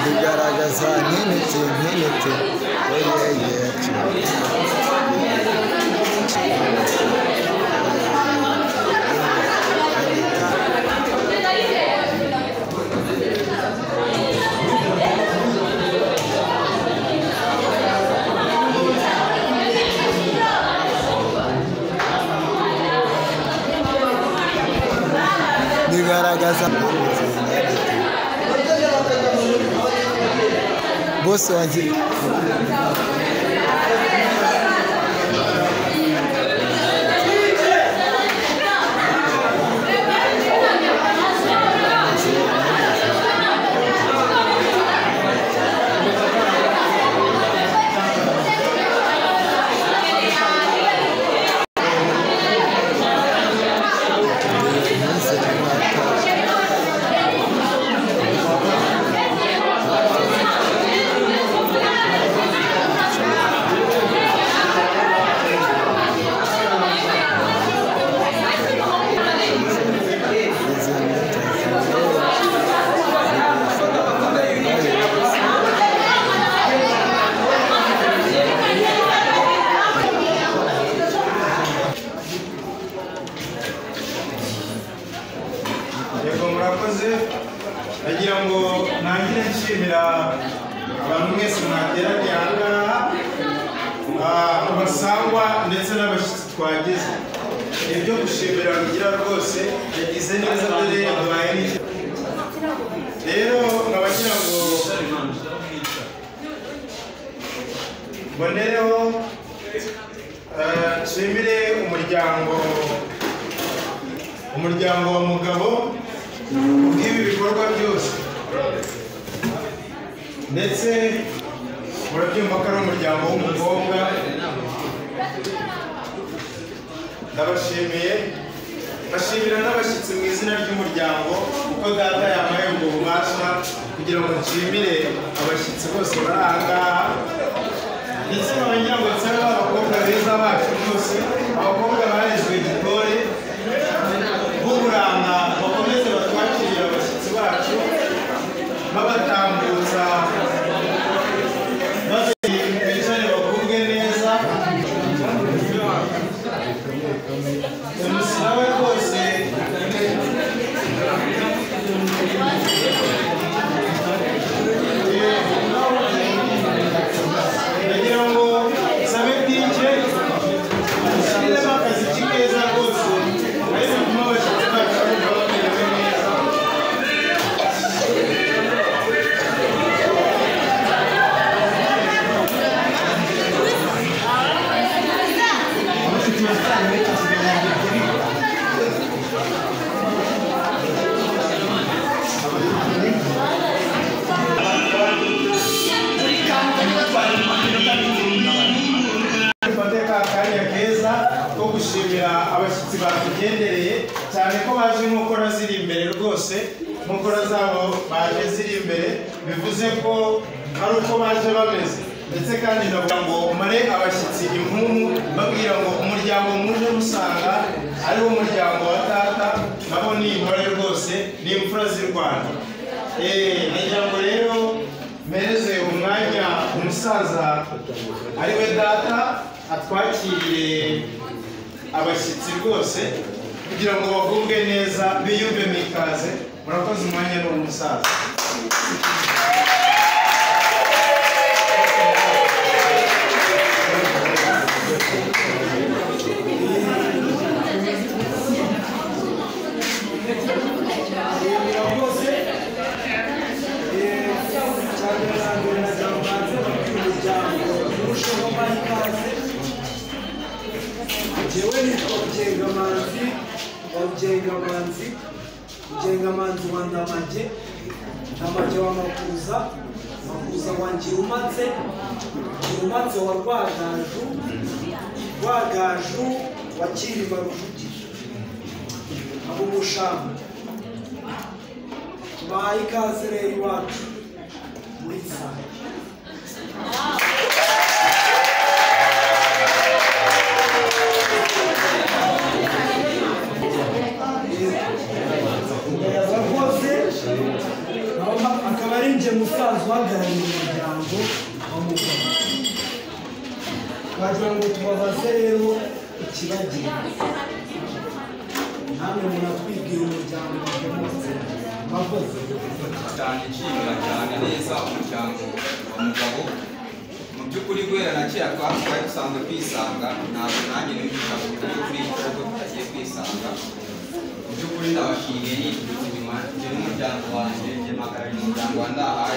bigaragaza ntinitse bigaragaza bose wagiye nagira ngo nangire nshimira abantu mwese mwateraniye aha abasangwa ndetse n'abashyitsi twagize ibyo gushimira rugira rwose yagize neza dore yaduhaye n'icyo rero nkabagira ngo mbonereho nshimire umuryango wa Mugabo kubw'ibi bikorwa byose ndetse murabyumva ko ari umuryango w'umukobwa ndabashimiye bashimira n'abashyitsi mu izina ry'umuryango kuko data yamaye ubwo bubasha kugira ngo nshimire abashyitsi bose bari aha ngaha ndetse n'abagira ngo nsabe abakobwa beza bacu bose abakobwa barezwe Gitore b'uburanga bakomeze batwakirira abashyitsi bacu babatambutsa maze bicare bakubwe neza umusirawe rwose nagira ngo sabe dije ushyiremo akazi k'ikeza rwose ari bituma abashyitsi bacu bamerewe neza ko gushimira abashyitsi batugendereye cyane ko baje inkokora ziri imbere rwose inkokora zabo baje ziri imbere bivuze ko ari uko baje bameze ndetse kandi ndavuga ngo mare abashyitsi impumu babwira ngo umuryango muje musanga ari wo muryango wa data nabo ni intore rwose ni imfura z'i Rwanda nagira ngo rero mereze umwanya umusaza ari we data atwakiriye abashyitsi rwose kugira ngo bagubwe neza biyumve mu ikaze murakoze umwanya n'uwo musaza Ujengamanzi wa Ndamage wa Makuza wa Ngirumatse wa Rwagaju wa Cyilima Rujugiro abo mushamba bahaye ikaze rero iwacu muri sare umusaza uhagarariye umuryango wa mugabo wagira ngo tubabaze rero ikibagira namwe munatwibwira umuryango wagomotse mwakoze cyane nshimira cyane neza umuryango wa mugabo mu by'ukuri guhera na kera twari dusanzwe kwisanga ntabwo nanjye n'umuryango kuri igihugu tutagiye kwisanga mu by'ukuri ndabashimiye n'igihugu inyuma njye n'umuryango wanjye njye mpagarariye umuryango wa Ndahayo